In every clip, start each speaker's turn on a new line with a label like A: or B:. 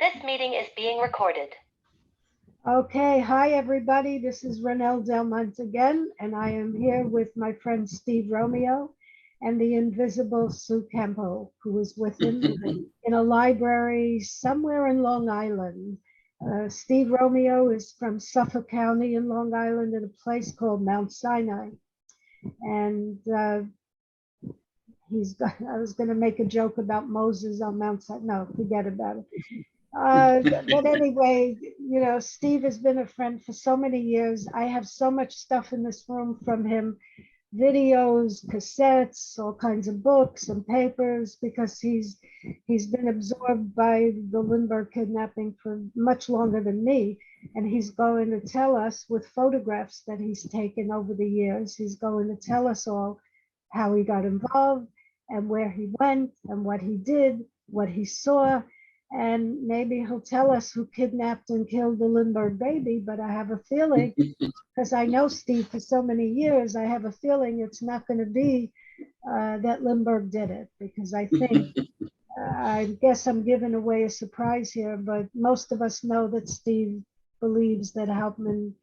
A: This meeting is being recorded.
B: Okay, hi everybody. This is Ronelle Delmont again, and I am here with my friend Steve Romeo and the invisible Sue Campbell, who is with him in a library somewhere in Long Island. Steve Romeo is from Suffolk County in Long Island in a place called Mount Sinai. And I was going to make a joke about Moses on Mount Sinai. No, forget about it. But anyway, you know, Steve has been a friend for so many years. I have so much stuff in this room from him, videos, cassettes, all kinds of books and papers, because he's been absorbed by the Lindbergh kidnapping for much longer than me. And he's going to tell us with photographs that he's taken over the years, he's going to tell us all how he got involved and where he went and what he did, what he saw. And maybe he'll tell us who kidnapped and killed the Lindbergh baby, but I have a feeling, because I know Steve for so many years, I have a feeling it's not going to be that Lindbergh did it, because I think, I guess I'm giving away a surprise here, but most of us know that Steve believes that Hauptmann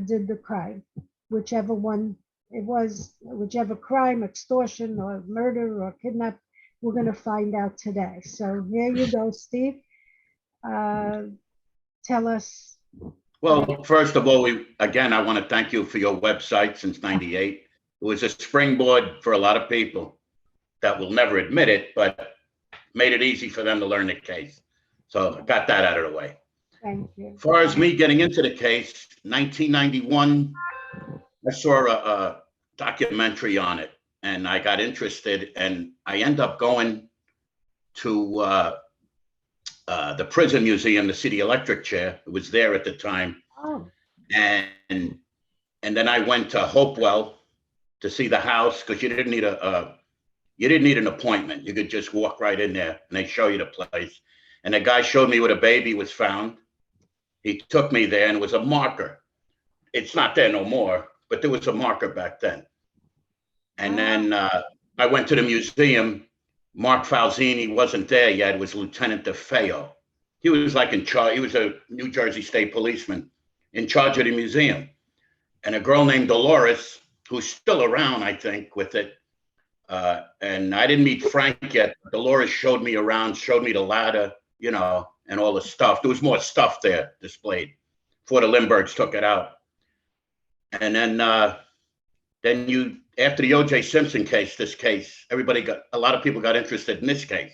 B: did the crime, whichever one it was, whichever crime, extortion or murder or kidnap. We're going to find out today. So here you go, Steve. Tell us.
C: Well, first of all, I want to thank you for your website since '98. It was a springboard for a lot of people that will never admit it, but made it easy for them to learn the case. So I got that out of the way.
B: Thank you.
C: As far as me getting into the case, 1991, I saw a documentary on it. And I got interested, and I ended up going to the prison museum to see the electric chair. It was there at the time.
B: Oh.
C: And then I went to Hopewell to see the house, because you didn't need an appointment. You could just walk right in there, and they show you the place. And the guy showed me where the baby was found. He took me there, and it was a marker. It's not there no more, but there was a marker back then. And then I went to the museum. Mark Falzini wasn't there yet. It was Lieutenant DeFeo. He was like in charge. He was a New Jersey State policeman in charge of the museum. And a girl named Dolores, who's still around, I think, with it. And I didn't meet Frank yet. Dolores showed me around, showed me the ladder, you know, and all the stuff. There was more stuff there displayed before the Lindberghs took it out. And then after the O.J. Simpson case, a lot of people got interested in this case.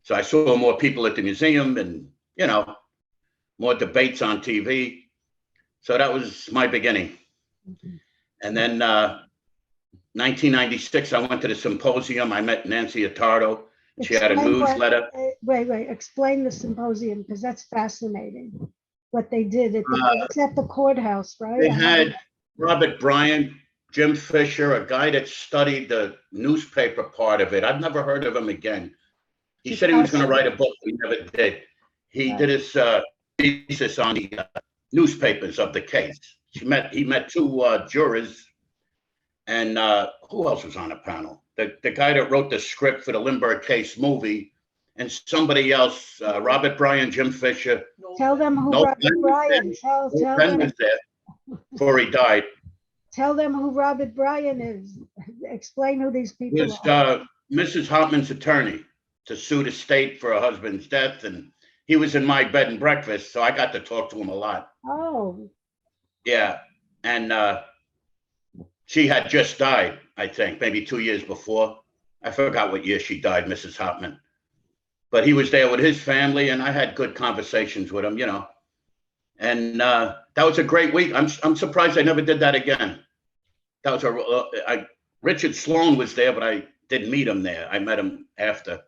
C: So I saw more people at the museum and, you know, more debates on TV. So that was my beginning. Mm-hmm. And then 1996, I went to the symposium. I met Nancy Attardo. She had a newsletter.
B: Wait, explain the symposium, because that's fascinating. What they did it's at the courthouse, right?
C: They had Robert Bryant, Jim Fisher, a guy that studied the newspaper part of it. I've never heard of him again. He said he was going to write a book. He never did. He did his thesis on the newspapers of the case. He met two jurors, and who else was on the panel? The guy that wrote the script for the Lindbergh case movie, and somebody else, Robert Bryan, Jim Fisher.
B: Tell them who Robert Bryan. Tell them
C: was there before he died.
B: Tell them who Robert Bryan is. Explain who these people
C: are. Mrs. Hauptmann's attorney to sue the state for her husband's death. And he was in my bed and breakfast, so I got to talk to him a lot.
B: Oh.
C: Yeah. And she had just died, I think, maybe 2 years before. I forgot what year she died, Mrs. Hauptmann. But he was there with his family, and I had good conversations with him, you know. And that was a great week. I'm surprised I never did that again. That was Richard Sloan was there, but I didn't meet him there. I met him after.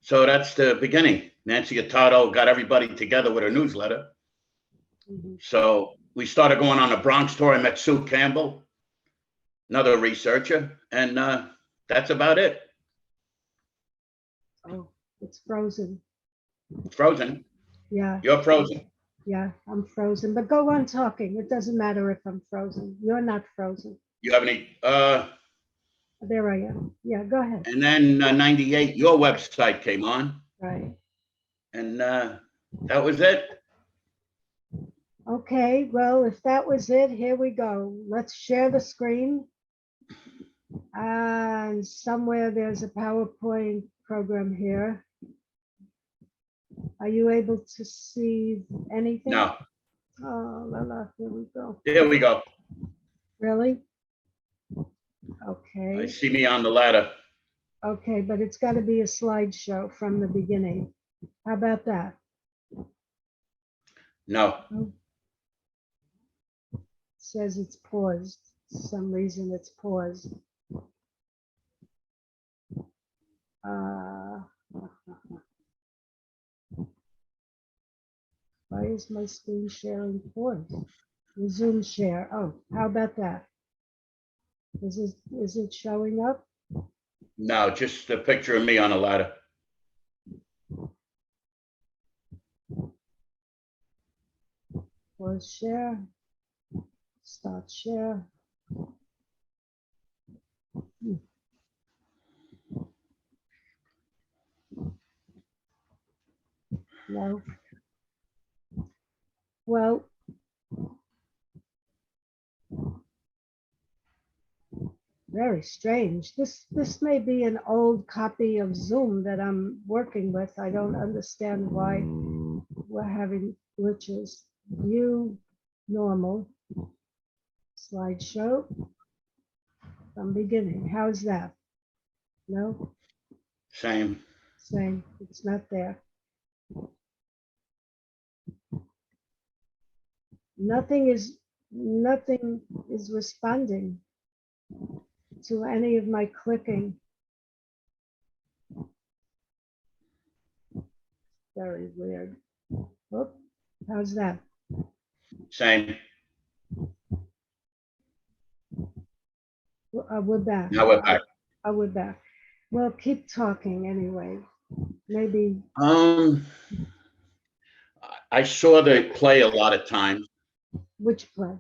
C: So that's the beginning. Nancy Attardo got everybody together with her newsletter. Mm-hmm. So we started going on a Bronx tour. I met Sue Campbell, another researcher, and that's about it.
B: Oh, it's frozen.
C: It's frozen?
B: Yeah.
C: You're frozen.
B: Yeah, I'm frozen, but go on talking. It doesn't matter if I'm frozen. You're not frozen.
C: You have any?
B: There I am. Yeah, go ahead.
C: And then 98, your website came on.
B: Right.
C: And that was it.
B: Okay, well, if that was it, here we go. Let's share the screen. And somewhere there's a PowerPoint program here. Are you able to see anything?
C: No,
B: Oh, la, la, here we go.
C: there we go.
B: Really?
C: I
B: Okay,
C: see me on the ladder.
B: okay, but it's got to be a slideshow from the beginning. How about that?
C: No,
B: It says it's paused. For some reason it's paused. Why is my screen sharing paused? Resume share. Oh, how about that? Is it showing up?
C: no, just a picture of me on a ladder.
B: Pause share. Start share. No. Well, very strange. This may be an old copy of Zoom that I'm working with. I don't understand why we're having glitches. View normal. Slideshow from beginning. How's that? No,
C: Same.
B: same. It's not there. Nothing is responding to any of my clicking. Very weird. Oh, how's that?
C: Same.
B: We're back.
C: Now we're back.
B: We're back. Well, keep talking anyway. Maybe.
C: I saw the play a lot of times.
B: Which play?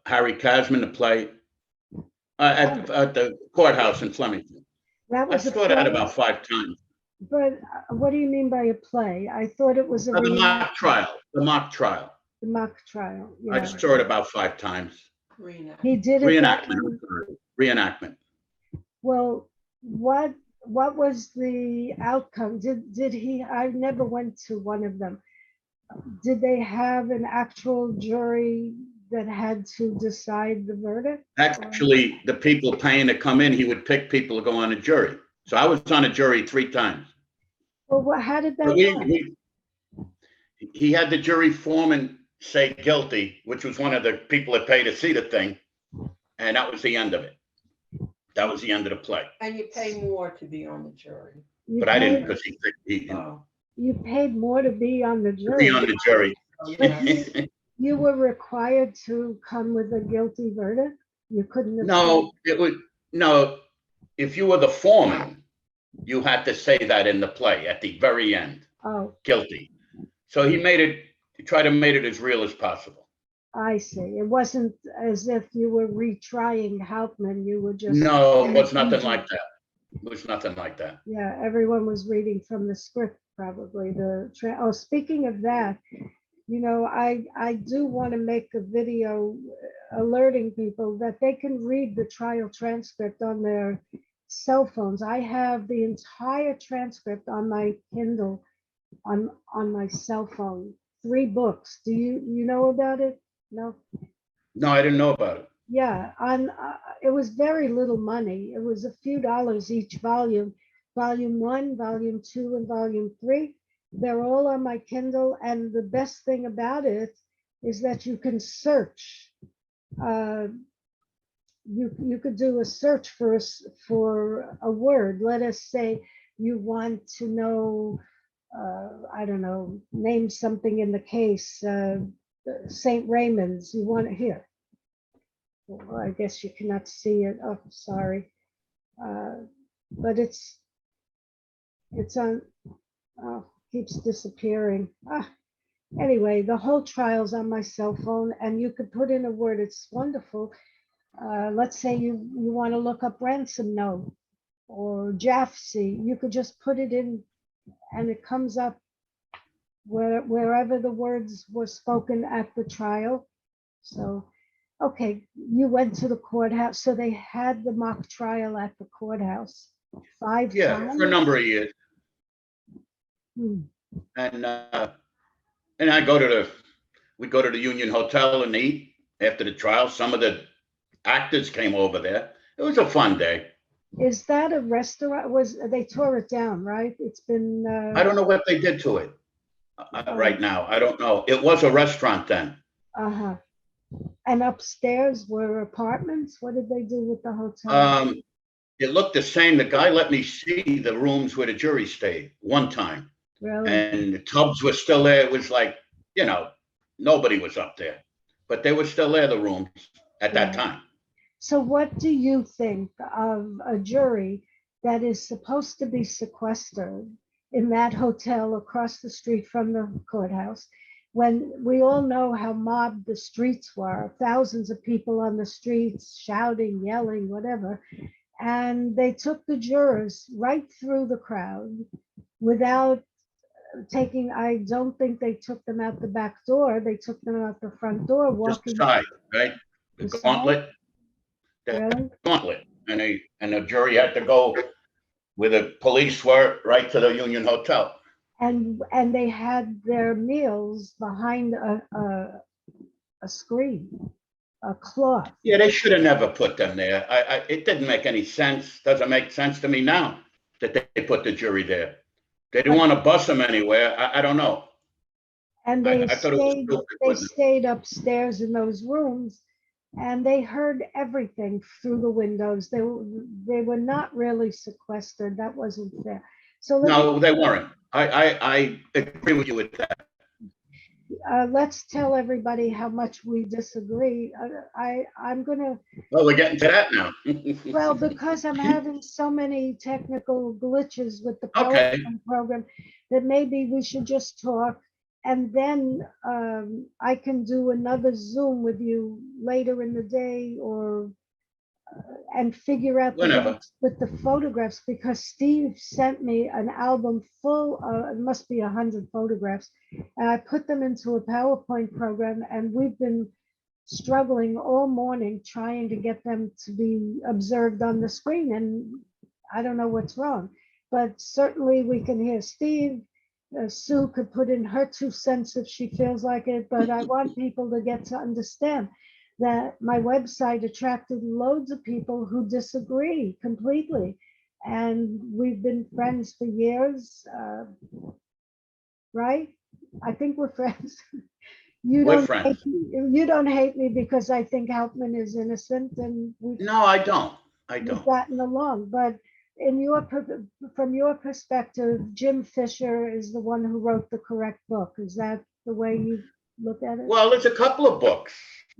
C: Harry Casman, the play at the courthouse in Flemington.
B: That
C: I
B: was a
C: saw that
B: play?
C: about 5 times.
B: But what do you mean by a play? I thought it was a
C: The mock trial. The mock trial.
B: the mock trial.
C: I
B: Yeah.
C: saw it about 5 times.
B: He did it. that
C: Reenactment.
B: way.
C: Reenactment.
B: Well, what was the outcome? Did he? I never went to one of them. Did they have an actual jury that had to decide the verdict?
C: Actually, the people paying to come in, he would pick people to go on a jury. So I was on a jury 3 times.
B: Well, how did that
C: So
B: go?
C: he had the jury foreman say guilty, which was one of the people that paid to see the thing. And that was the end of it. That was the end of the play.
D: And you pay more to be on the jury.
B: You
C: But I didn't
B: paid-
C: because he
D: Oh,
B: You paid more to be on the
C: to
B: jury.
C: be on the jury.
D: okay.
B: You were required to come with a guilty verdict? You couldn't have.
C: No, it would, no, if you were the foreman, you had to say that in the play at the very end,
B: Oh,
C: guilty. So he tried to make it as real as possible.
B: I see. It wasn't as if you were retrying Hauptmann. You were just.
C: No, it was nothing like that. It was nothing like that.
B: Yeah, everyone was reading from the script, probably. Oh, speaking of that, I do want to make a video alerting people that they can read the trial transcript on their cell phones. I have the entire transcript on my Kindle on my cell phone. 3 books. Do you know about it? No.
C: No, I didn't know about it.
B: Yeah, it was very little money. It was a few dollars each volume. Volume 1, volume 2, and volume 3. They're all on my Kindle, and the best thing about it is that you can search. You could do a search for a word. Let us say you want to know, I don't know, name something in the case, St. Raymond's. You want it here. Well, I guess you cannot see it. Oh, sorry. But it's on, oh, keeps disappearing. Anyway, the whole trial's on my cell phone, and you could put in a word. It's wonderful. Let's say you want to look up ransom note or JAFC. You could just put it in and it comes up wherever the words were spoken at the trial. So, okay, you went to the courthouse, so they had the mock trial at the courthouse 5
C: Yeah,
B: times?
C: for a number of years.
B: Hmm.
C: And I we go to the Union Hotel and eat after the trial. Some of the actors came over there. It was a fun day.
B: Is that a restaurant? They tore it down, right? It's been,
C: I don't know what they did to it right now. I don't know. It was a restaurant then.
B: uh-huh. And upstairs were apartments? What did they do with the hotel?
C: It looked the same. The guy let me see the rooms where the jury stayed one time.
B: Really?
C: And the tubs were still there. It was like, nobody was up there, but they were still there, the rooms at that
B: Yeah.
C: time.
B: So what do you think of a jury that is supposed to be sequestered in that hotel across the street from the courthouse, when we all know how mobbed the streets were, thousands of people on the streets shouting, yelling, whatever, and they took the jurors right through the crowd without I don't think they took them out the back door. They took them out the front door,
C: Just
B: walking
C: side, right? The
B: the side.
C: gauntlet,
B: Really?
C: gauntlet. And the jury had to go where the police were right to the Union Hotel.
B: And they had their meals behind a screen, a cloth.
C: Yeah, they should have never put them there. It didn't make any sense. Doesn't make sense to me now that they put the jury there. They didn't want to bus them anywhere. I don't know.
B: And
C: I thought it was stupid,
B: they
C: wasn't it?
B: stayed upstairs in those rooms, and they heard everything through the windows. They were not really sequestered. That wasn't fair. So
C: No, they weren't. I agree with you with that.
B: let's tell everybody how much we disagree. I'm gonna,
C: Well, we're getting to that now.
B: well, because I'm having so many technical glitches with the
C: Okay.
B: PowerPoint program that maybe we should just talk, and then I can do another Zoom with you later in the day, or and figure out the
C: Whenever.
B: dates with the photographs, because Steve sent me an album full of, it must be 100 photographs, and I put them into a PowerPoint program, and we've been struggling all morning trying to get them to be observed on the screen, and I don't know what's wrong, but certainly we can hear Steve. Sue could put in her 2 cents if she feels like it, but I want people to get to understand that my website attracted loads of people who disagree completely. And we've been friends for years, right? I think we're friends. You
C: We're
B: don't
C: friends.
B: you don't hate me because I think Hauptmann is innocent, and
C: No, I don't.
B: we've gotten along. But from your perspective, Jim Fisher is the one who wrote the correct book. Is that the way you look at it?
C: Well, there's a couple of books.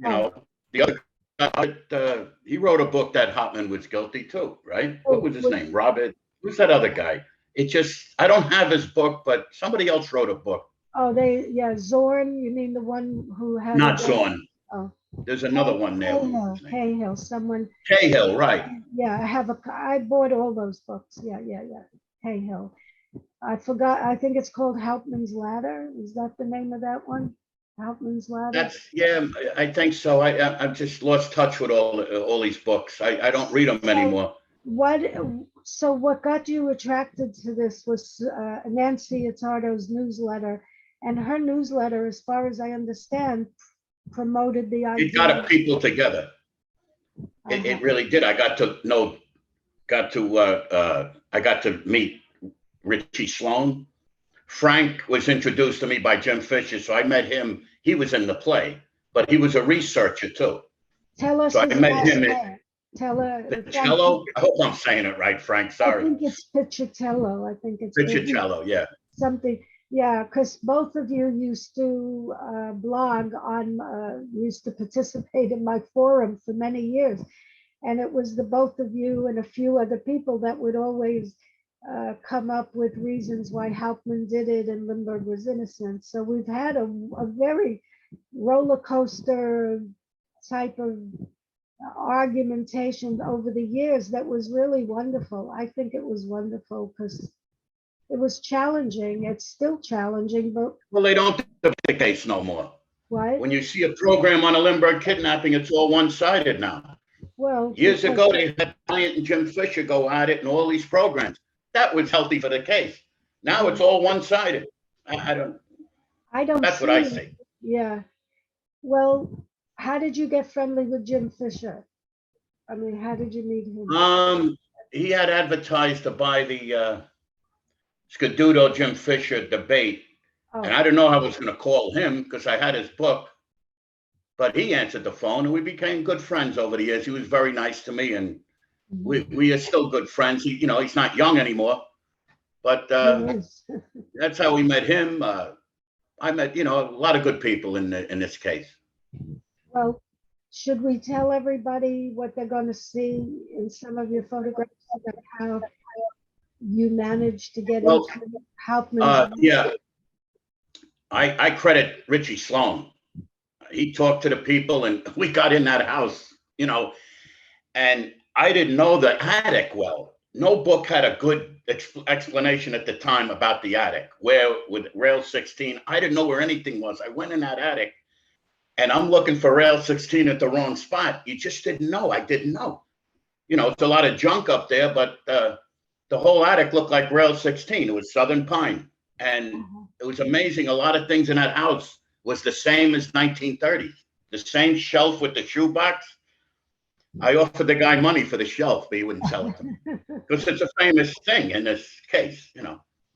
B: Oh.
C: The other guy, he wrote a book that Hauptmann was guilty too, right? What was his name? Robert. Who's that other guy? I don't have his book, but somebody else wrote a book.
B: Oh, Zorn, you mean the one who had?
C: Not Zorn.
B: Oh.
C: There's another one there.
B: Cahill, someone.
C: Cahill, right.
B: Yeah, I bought all those books. Yeah. Cahill. I forgot, I think it's called Hauptmann's Ladder. Is that the name of that one? Hauptmann's Ladder?
C: Yeah, I think so. I've just lost touch with all these books. I don't read them anymore.
B: So what got you attracted to this was Nancy Attardo's newsletter, and her newsletter, as far as I understand, promoted the idea.
C: It got people together. It really did. I got to meet Richie Sloan. Frank was introduced to me by Jim Fisher, so I met him. He was in the play, but he was a researcher too.
B: Tell us.
C: So I met him
B: at
C: Picciello. I hope I'm saying it right, Frank. Sorry.
B: I think it's Picciello. I think it's
C: Picciello. Yeah.
B: Something. Yeah, because both of you used to blog on, used to participate in my forum for many years. And it was the both of you and a few other people that would always come up with reasons why Hauptmann did it and Lindbergh was innocent. So we've had a very roller coaster type of argumentation over the years that was really wonderful. I think it was wonderful because it was challenging. It's still challenging, but
C: Well, they don't do the case no more.
B: what?
C: When you see a program on a Lindbergh kidnapping, it's all one-sided now.
B: Well,
C: Years
B: because
C: ago, they had Bryant and Jim Fisher go at it and all these programs. That was healthy for the case. Now it's all one-sided. I don't,
B: I don't
C: that's what I
B: see,
C: see.
B: yeah. Well, how did you get friendly with Jim Fisher? I mean, how did you meet him?
C: He had advertised to buy the Scududo Jim Fisher debate, and
B: Oh,
C: I didn't know I was going to call him because I had his book, but he answered the phone, and we became good friends over the years. He was very nice to me, and we are still good friends. He, he's not young anymore, but
B: he is.
C: that's how we met him. I met, a lot of good people in this case.
B: Well, should we tell everybody what they're going to see in some of your photographs about how you managed to get
C: Well,
B: into Hauptmann's?
C: Yeah, I credit Richie Sloan. He talked to the people, and we got in that house, and I didn't know the attic well. No book had a good explanation at the time about the attic. Where with rail 16, I didn't know where anything was. I went in that attic, and I'm looking for rail 16 at the wrong spot. You just didn't know. I didn't know. It's a lot of junk up there, but the whole attic looked like rail 16. It was Southern Pine, and it was amazing. A lot of ththings in that house was the same as 1930s. The same shelf with the shoebox. I offered the guy money for the shelf, but he wouldn't sell it to me because it's a famous thing in this case.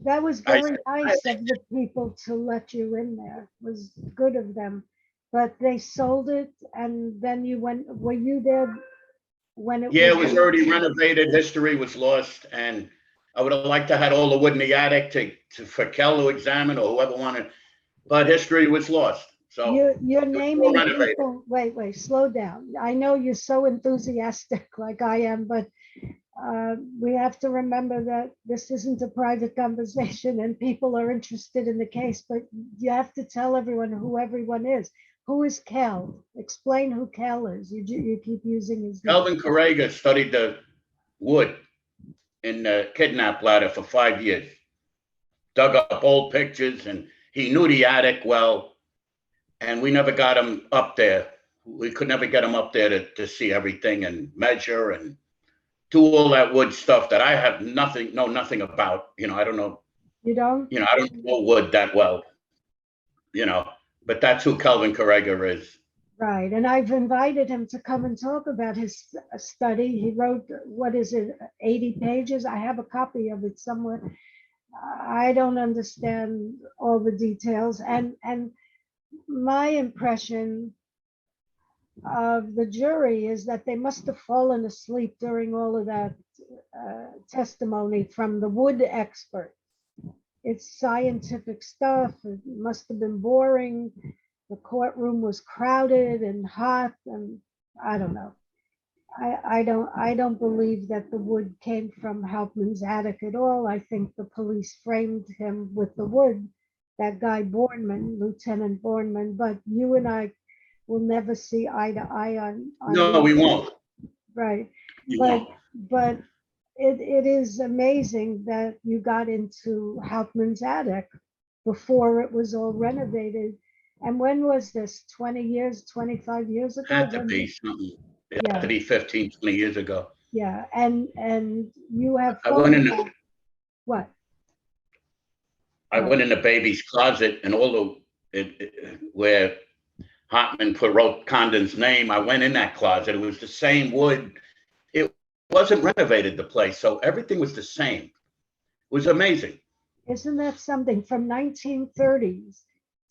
B: That was very nice of the people to let you in there. It was good of them. But they sold it, and then you went. Were you there when it
C: Yeah,
B: was?
C: it was already renovated. History was lost, and I would have liked to had all the wood in the attic for Kel to examine or whoever wanted, but history was lost. So
B: You're naming
C: renovated.
B: people. Wait, slow down. I know you're so enthusiastic like I am, but we have to remember that this isn't a private conversation and people are interested in the case, but you have to tell everyone who everyone is. Who is Kel? Explain who Kel is. You keep using his name.
C: Calvin Correga studied the wood in the Kidnap ladder for 5 years, dug up old pictures, and he knew the attic well. And we never got him up there. We could never get him up there to see everything and measure and do all that wood stuff that I have know nothing about. I don't know.
B: You don't?
C: I don't know wood that well. But that's who Calvin Correga is.
B: Right. And I've invited him to come and talk about his study. He wrote, what is it, 80 pages? I have a copy of it somewhere. I don't understand all the details. And my impression of the jury is that they must have fallen asleep during all of that testimony from the wood expert. It's scientific stuff. It must have been boring. The courtroom was crowded and hot, and I don't know. I don't believe that the wood came from Hauptmann's attic at all. I think the police framed him with the wood, that guy Bornman, Lieutenant Bornman. But you and I will never see eye to eye on
C: No, we won't.
B: right.
C: We
B: But
C: won't.
B: but it is amazing that you got into Hauptmann's attic before it was all renovated. And when was this? 20 years, 25 years ago?
C: Had to
B: When
C: be
B: did-
C: something. It had
B: Yeah,
C: to be 15, 20 years ago.
B: yeah. And you have
C: I went in.
B: photographs. What?
C: I went in the baby's closet and all where Hartman wrote Condon's name. I went in that closet. It was the same wood. It wasn't renovated, the place, so everything was the same. It was amazing.
B: Isn't that something from 1930s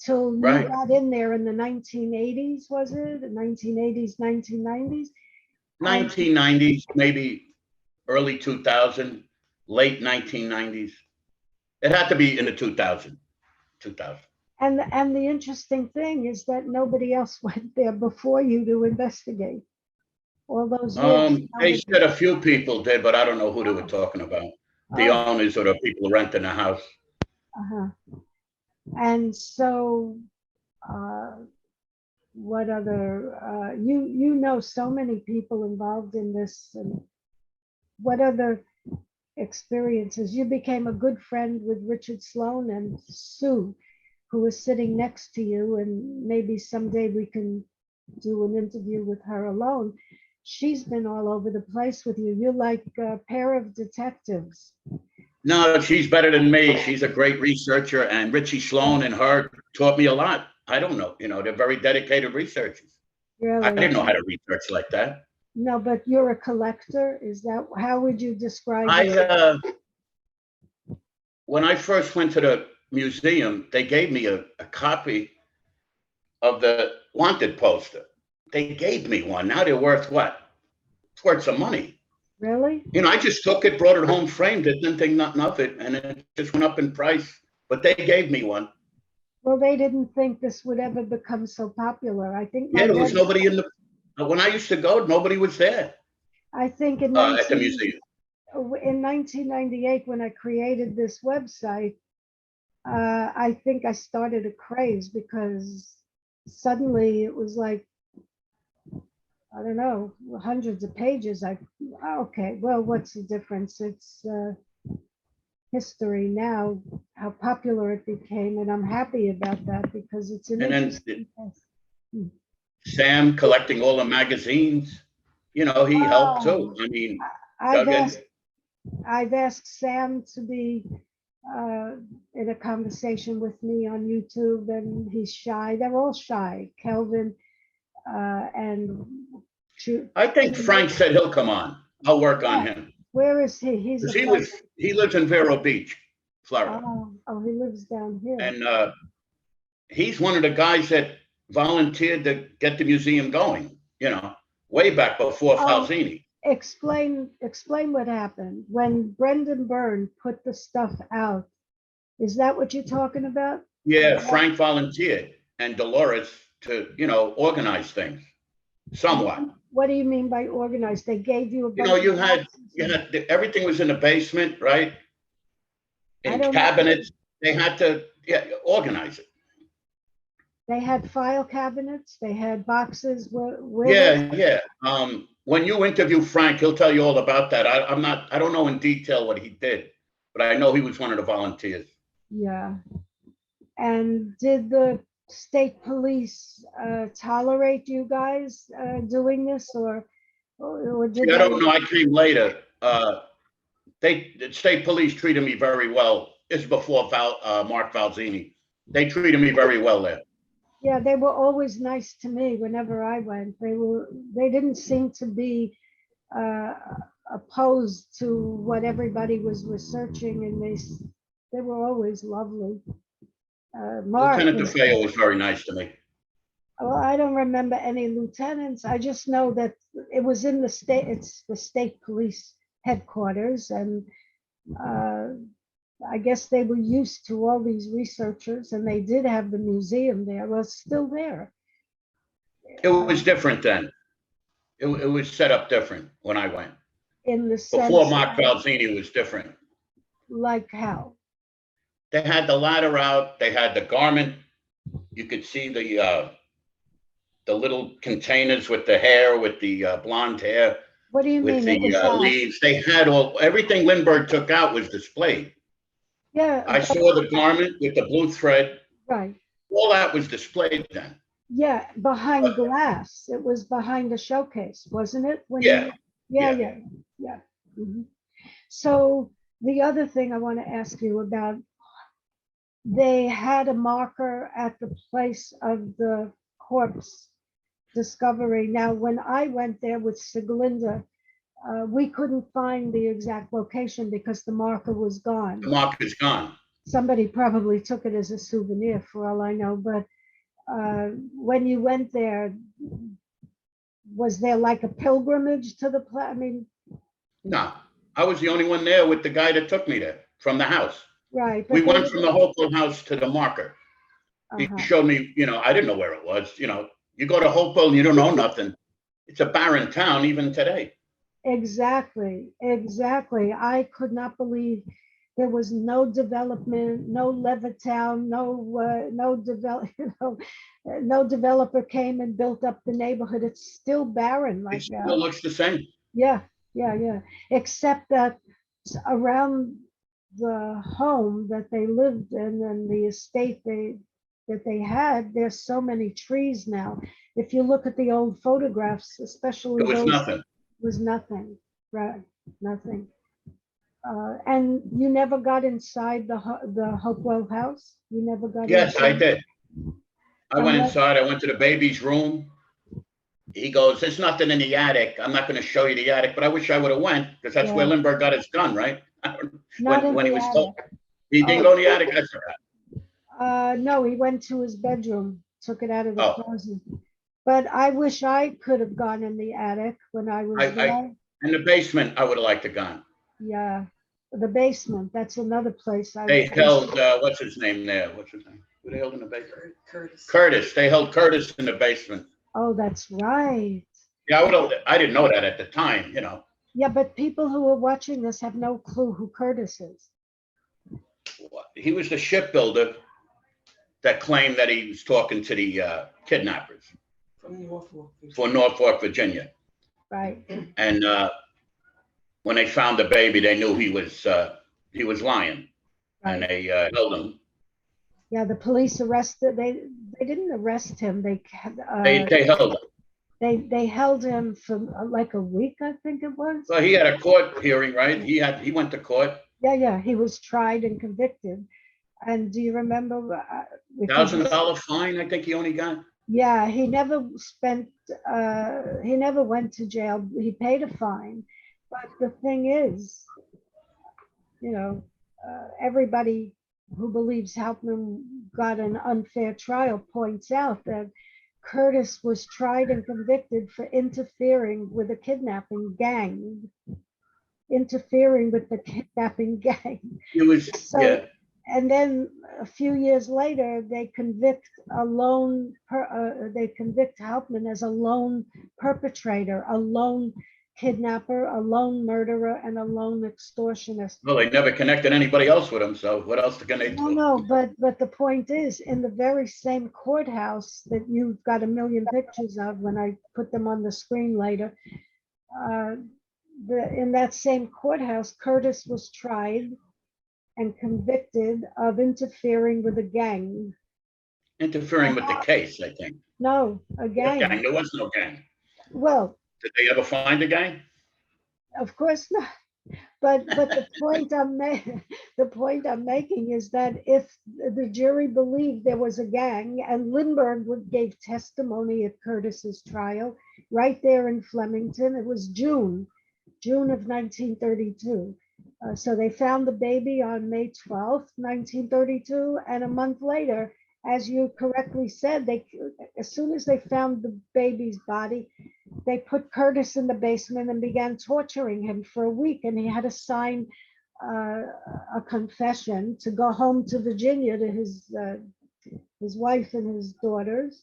B: till you
C: Right.
B: got in there in the 1980s, was it? The 1980s, 1990s?
C: 1990s, maybe early 2000, late 1990s. It had to be in the 2000.
B: And the interesting thing is that nobody else went there before you to investigate all those years.
C: They said a few people did, but I don't know who they were talking about. The
B: Oh,
C: owners or the people renting the house.
B: uh-huh. And so, what other, you know so many people involved in this, and what other experiences. You became a good friend with Richard Sloan and Sue, who is sitting next to you, and maybe someday we can do an interview with her alone. She's been all over the place with you. You're like a pair of detectives.
C: No, she's better than me. She's a great researcher, and Richie Sloan and her taught me a lot. I don't know, they're very dedicated researchers. I
B: Really?
C: didn't know how to research like that.
B: No, but you're a collector. Is that, how would you describe
C: I
B: it?
C: When I first went to the museum, they gave me a copy of the wanted poster. They gave me one. Now they're worth what? It's worth some money.
B: Really?
C: I just took it, brought it home, framed it, didn't think nothing of it, and it just went up in price. But they gave me one.
B: Well, they didn't think this would ever become so popular. I think
C: Yeah, there was nobody in the. When I used to go, nobody was there
B: I think
C: at the museum.
B: in 1998, when I created this website, I think I started a craze because suddenly it was like, I don't know, hundreds of pages. Okay, well, what's the difference? It's history now, how popular it became, and I'm happy about that because it's an
C: And then
B: interesting test.
C: Sam collecting all the magazines, he helped too. I mean,
B: I've
C: Doug,
B: asked, I've asked Sam to be in a conversation with me on YouTube, and he's shy. They're all shy. Kelvin and
C: I think Frank said he'll come on. I'll work on him.
B: where is he? He's
C: Because he lives in Vero Beach, Florida.
B: Oh, he lives down here.
C: And he's one of the guys that volunteered to get the museum going, way back before Falzini.
B: Explain what happened when Brendan Byrne put the stuff out. Is that what you're talking about?
C: Yeah, Frank volunteered and Dolores to, organize things somewhat.
B: What do you mean by organized? They gave you a bunch
C: You had everything was in the basement, right? In cabinets. They had to organize it.
B: They had file cabinets. They had boxes.
C: Yeah. When you interview Frank, he'll tell you all about that. I don't know in detail what he did, but I know he was one of the volunteers.
B: Yeah. And did the state police tolerate you guys doing this, or did
C: I don't know. I came later. The state police treated me very well. This is before Mark Falzini. They treated me very well there.
B: Yeah, they were always nice to me whenever I went. They didn't seem to be opposed to what everybody was researching, and they were always lovely. Mark
C: Lieutenant DeFeo was very nice to me.
B: Well, I don't remember any lieutenants. I just know that it was in it's the state police headquarters, and I guess they were used to all these researchers, and they did have the museum there. Well, it's still there.
C: It was different then. It was set up different when I went.
B: In the sense
C: before Mark Falzini was different.
B: Like how?
C: They had the ladder out. They had the garment. You could see the little containers with the hair, with the blonde hair.
B: What do you
C: with
B: mean?
C: the leaves? They had everything Lindbergh took out was displayed.
B: Yeah.
C: I saw the garment with the blue thread.
B: Right.
C: All that was displayed then.
B: Yeah, behind glass. It was behind a showcase, wasn't it?
C: Yeah.
B: Yeah. Mm-hmm. So the other thing I want to ask you about, they had a marker at the place of the corpse discovery. Now, when I went there with Siglinda, we couldn't find the exact location because the marker was gone.
C: The marker's gone.
B: Somebody probably took it as a souvenir for all I know, but when you went there, was there like a pilgrimage to the place? I mean,
C: no, I was the only one there with the guy that took me there from the house.
B: Right.
C: We went from the Hopewell house to the marker. He showed me, I didn't know where it was. You go to Hopewell and you don't know nothing. It's a barren town even today.
B: Exactly. I could not believe there was no development, no Levittown, no developer came and built up the neighborhood. It's still barren like
C: It
B: that.
C: still looks the same.
B: Yeah. Except that around the home that they lived in and the estate that they had, there's so many trees now. If you look at the old photographs, especially
C: There was
B: those,
C: nothing.
B: was nothing, right? Nothing. And you never got inside the Hopewell house? You never got
C: Yes, I
B: inside?
C: did. I went
B: Unless-
C: inside, I went to the baby's room. He goes, there's nothing in the attic. I'm not gonna show you the attic, but I wish I would have went, because that's where
B: Yeah.
C: Lindbergh got his gun, right?
B: Not in
C: When he
B: the
C: was
B: attic.
C: told. He didn't
B: Oh.
C: go in the attic, I forgot.
B: No, he went to his bedroom, took it out of the
C: Oh.
B: closet. But I wish I could have gone in the attic when I was there.
C: In the basement, I would have liked to gone.
B: Yeah, the basement, that's another place.
C: They held, what's his name there? What's his name? Who they held in the basement?
D: Curtis.
C: Curtis. They held Curtis in the basement.
B: Oh, that's right.
C: Yeah, I didn't know that at the time, you know.
B: Yeah, but people who are watching this have no clue who Curtis is.
C: He was the shipbuilder that claimed that he was talking to the kidnappers
D: From Norfolk.
C: for Norfolk, Virginia.
B: Right.
C: And when they found the baby, they knew he was lying, and
B: Right.
C: they held him.
B: Yeah, the police arrested, they didn't arrest him. They
C: Held him.
B: they held him for like a week, I think it was.
C: So he had a court hearing, right? He went to court.
B: Yeah, he was tried and convicted. And do you remember?
C: $1,000 fine, I think he only got.
B: Yeah, he never went to jail. He paid a fine. But the thing is, everybody who believes Hauptmann got an unfair trial points out that Curtis was tried and convicted for interfering with a kidnapping gang.
C: He was,
B: So,
C: yeah.
B: and then a few years later, they convict Hauptmann as a lone perpetrator, a lone kidnapper, a lone murderer, and a lone extortionist.
C: Well, they never connected anybody else with him, so what else can they do?
B: No, but the point is, in the very same courthouse that you've got a million pictures of when I put them on the screen later, in that same courthouse, Curtis was tried and convicted of interfering with a gang.
C: Interfering with the case, I think.
B: No, a gang.
C: Gang, there was no gang.
B: Well,
C: Did they ever find a gang?
B: of course not. But the point I'm making is that if the jury believed there was a gang, and Lindbergh gave testimony at Curtis's trial right there in Flemington, it was June of 1932. So they found the baby on May 12th, 1932, and a month later, as you correctly said, as soon as they found the baby's body, they put Curtis in the basement and began torturing him for a week, and he had to sign a confession to go home to Virginia to his wife and his daughters.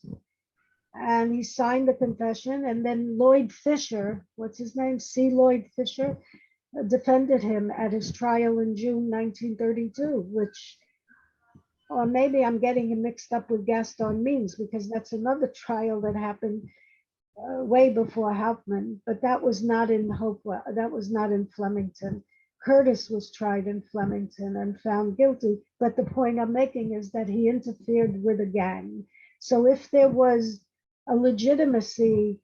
B: And he signed the confession, and then Lloyd Fisher, what's his name? C. Lloyd Fisher, defended him at his trial in June 1932, which, or maybe I'm getting him mixed up with Gaston Means, because that's another trial that happened way before Hauptmann, but that was not in Hopewell, that was not in Flemington. Curtis was tried in Flemington and found guilty, but the point I'm making is that he interfered with a gang. So if there was a legitimacy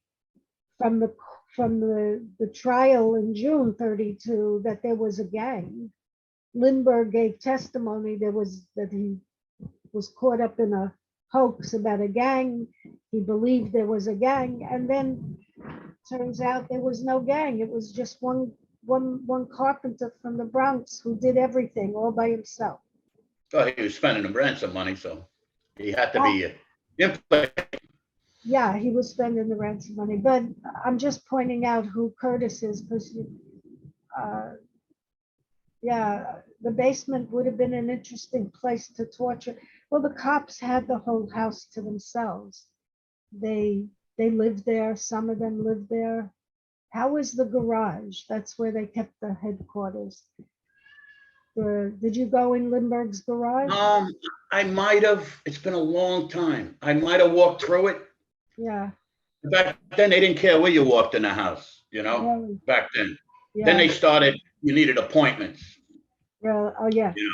B: from the trial in June 32 that there was a gang, Lindbergh gave testimony that he was caught up in a hoax about a gang. He believed there was a gang, and then turns out there was no gang. It was just one carpenter from the Bronx who did everything all by himself.
C: Well, he was spending the ransom money, so he had to be implicated.
B: Yeah, he was spending the ransom money, but I'm just pointing out who Curtis is, because the basement would have been an interesting place to torture. Well, the cops had the whole house to themselves. They lived there. Some of them lived there. How was the garage? That's where they kept the headquarters. Did you go in Lindbergh's garage?
C: I might have. It's been a long time. I might have walked through it.
B: Yeah.
C: Back then, they didn't care where you walked in the house,
B: Really?
C: back then.
B: Yeah.
C: Then they started, you needed appointments.
B: Well, oh, yeah.
C: Yeah.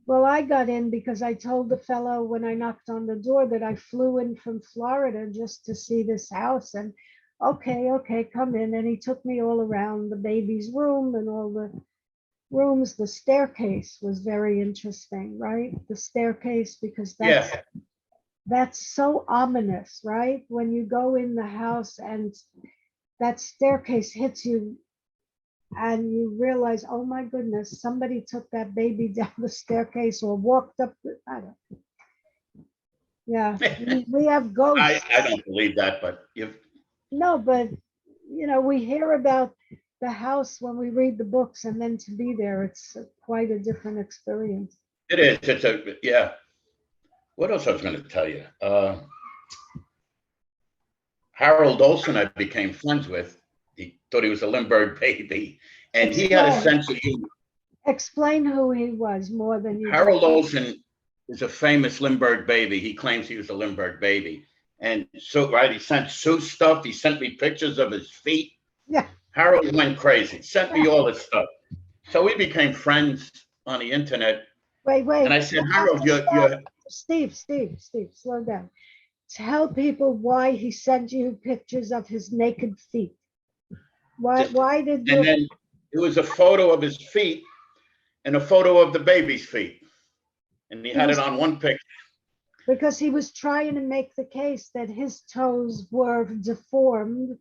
B: Well, I got in because I told the fellow when I knocked on the door that I flew in from Florida just to see this house, and okay, come in. And he took me all around the baby's room and all the rooms. The staircase was very interesting, right? The staircase, because
C: Yeah,
B: that's so ominous, right? When you go in the house and that staircase hits you and you realize, oh my goodness, somebody took that baby down the staircase or walked up I don't. Yeah, we have ghosts.
C: I don't believe that, but if,
B: No, but we hear about the house when we read the books, and then to be there, it's quite a different experience.
C: it is, yeah. What else I was gonna tell you? Harold Olson I became friends with. He thought he was a Lindbergh baby, and he had a sense of humor.
B: Explain who he was more than you.
C: Harold Olson is a famous Lindbergh baby. He claims he was a Lindbergh baby. And so, right, he sent Sue stuff. He sent me pictures of his feet.
B: Yeah.
C: Harold went crazy, sent me all this stuff. So we became friends on the internet.
B: Wait.
C: And I said, Harold, you're
B: Steve, slow down. Tell people why he sent you pictures of his naked feet. Why did you?
C: And then it was a photo of his feet and a photo of the baby's feet. And he had it on one picture.
B: Because he was trying to make the case that his toes were deformed,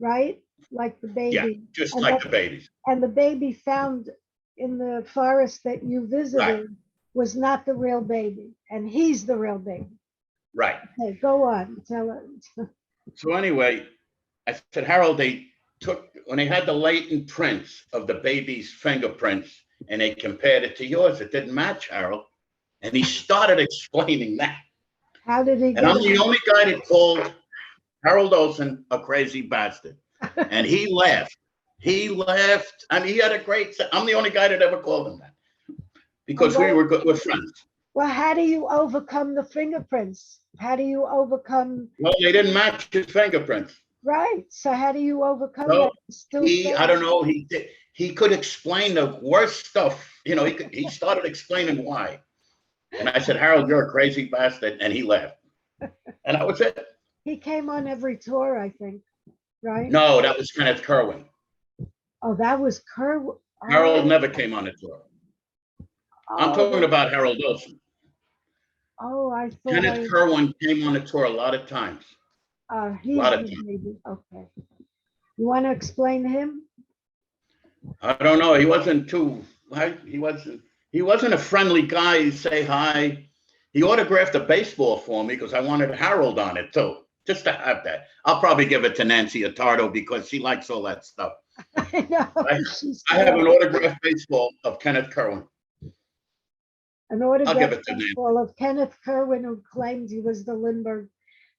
B: right? Like the baby.
C: Yeah, just
B: And
C: like the babies.
B: And the baby found in the forest that you visited was not the real baby, and he's the real baby.
C: Right.
B: Okay, go on, tell it.
C: So anyway, I said, Harold, when they had the latent prints of the baby's fingerprints and they compared it to yours, it didn't match, Harold. And he started explaining that.
B: How did he
C: And
B: get
C: I'm the
B: it?
C: only guy that called Harold Olson a crazy bastard. And he laughed. He laughed. I mean, he had a great, I'm the only guy that ever called him that. Because we were good, we're friends.
B: Well, how do you overcome the fingerprints? How do you overcome?
C: Well, they didn't match his fingerprints.
B: Right. So how do you overcome
C: So
B: that?
C: I don't know, he could explain the worst stuff. He started explaining why. And I said, Harold, you're a crazy bastard. And he laughed. And that was it.
B: He came on every tour, I think, right?
C: No, that was Kenneth Kerwin.
B: Oh, that was Kerwin.
C: Harold never came on a tour. I'm talking about Harold Olson.
B: Oh, I thought.
C: Kenneth Kerwin came on a tour a lot of times.
B: He's
C: lot of
B: the
C: times.
B: baby. Okay. You want to explain him?
C: I don't know. He wasn't he wasn't a friendly guy. He'd say hi. He autographed a baseball for me because I wanted Harold on it too, just to have that. I'll probably give it to Nancy Attardo because she likes all that stuff.
B: I know.
C: I have an autographed baseball of Kenneth Kerwin.
B: An
C: I'll give
B: autograph
C: it to Nancy.
B: baseball of Kenneth Kerwin, who claimed he was the Lindbergh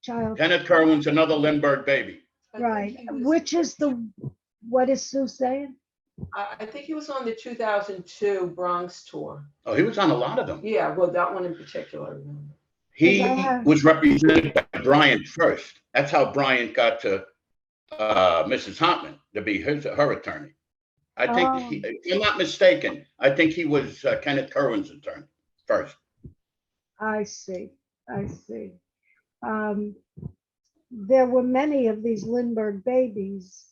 B: child.
C: Kenneth Kerwin's another Lindbergh baby.
B: Right. Which is what is Sue saying?
D: I think he was on the 2002 Bronx tour.
C: Oh, he was on a lot of them.
D: Yeah, well, that one in particular, I remember.
C: He was represented by Bryant first. That's how Bryant got to Mrs. Hartman to be her attorney. I think, if I'm not mistaken, I think he was Kenneth Kerwin's attorney first.
B: I see. There were many of these Lindbergh babies.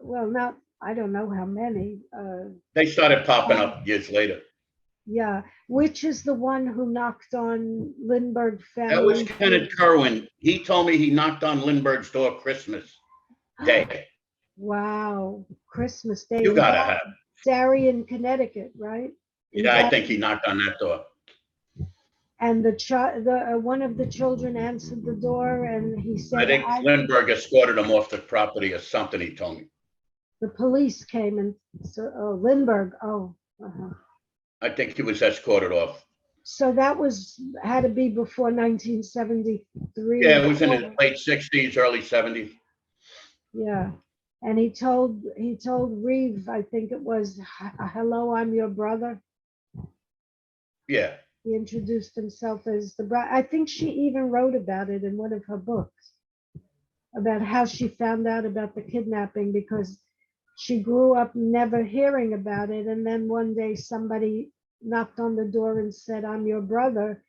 B: Well, I don't know how many.
C: They started popping up years later.
B: Yeah, which is the one who knocked on Lindbergh family?
C: That was Kenneth Kerwin. He told me he knocked on Lindbergh's door Christmas Day.
B: Wow, Christmas Day.
C: You gotta have.
B: Darien, Connecticut, right?
C: Yeah, I think he knocked on that door.
B: And one of the children answered the door, and he said,
C: I think Lindbergh escorted him off the property or something, he told me.
B: The police came and Lindbergh.
C: I think he was escorted off.
B: So that had to be before 1973.
C: Yeah, it was in the late 60s, early 70s.
B: Yeah. And he told Reeve, I think it was, hello, I'm your brother.
C: Yeah.
B: He introduced himself as the brother. I think she even wrote about it in one of her books, about how she found out about the kidnapping, because she grew up never hearing about it. And then one day somebody knocked on the door and said, I'm your brother.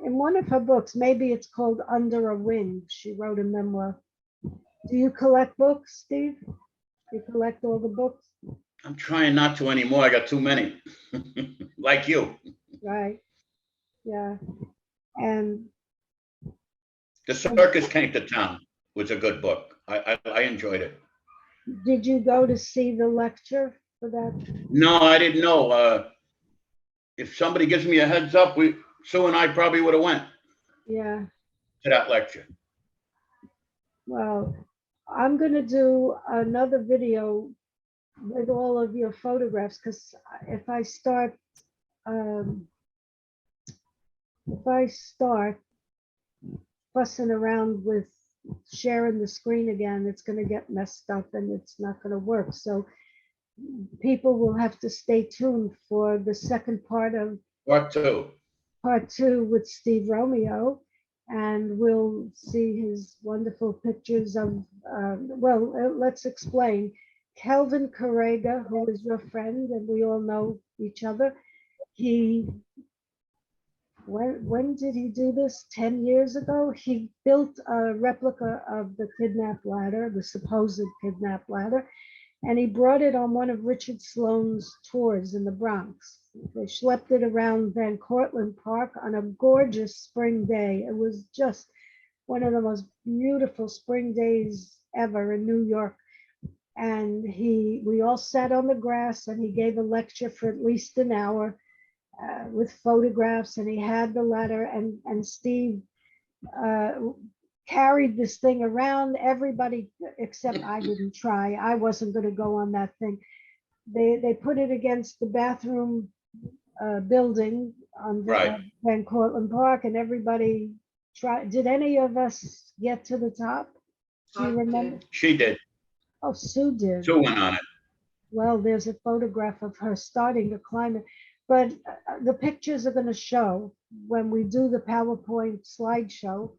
B: In one of her books, maybe it's called Under a Wing, she wrote a memoir. Do you collect books, Steve? You collect all the books?
C: I'm trying not to anymore. I got too many, like you.
B: Right. Yeah. And
C: The Circus Came to Town was a good book. I enjoyed it.
B: did you go to see the lecture for that?
C: No, I didn't know. If somebody gives me a heads up, Sue and I probably would have went
B: Yeah.
C: to that lecture.
B: Well, I'm going to do another video with all of your photographs, because if I start fussing around with sharing the screen again, it's going to get messed up and it's not going to work. So people will have to stay tuned for the second part of
C: Part two
B: with Steve Romeo, and we'll see his wonderful pictures of, let's explain. Kelvin Correga, who is your friend, and we all know each other. When did he do this? 10 years ago? He built a replica of the kidnap ladder, the supposed kidnap ladder, and he brought it on one of Richard Sloan's tours in the Bronx. They schlepped it around Van Cortlandt Park on a gorgeous spring day. It was just one of the most beautiful spring days ever in New York. And we all sat on the grass, and he gave a lecture for at least an hour with photographs, and he had the ladder, and Steve carried this thing around. Everybody, except I didn't try. I wasn't going to go on that thing. They put it against the bathroom building on Van Cortlandt Park, and everybody tried. Did any of us get to the top? Do you remember?
C: She did.
B: Oh, Sue did.
C: Sue went on it.
B: Well, there's a photograph of her starting to climb it. But the pictures are going to show when we do the PowerPoint slideshow.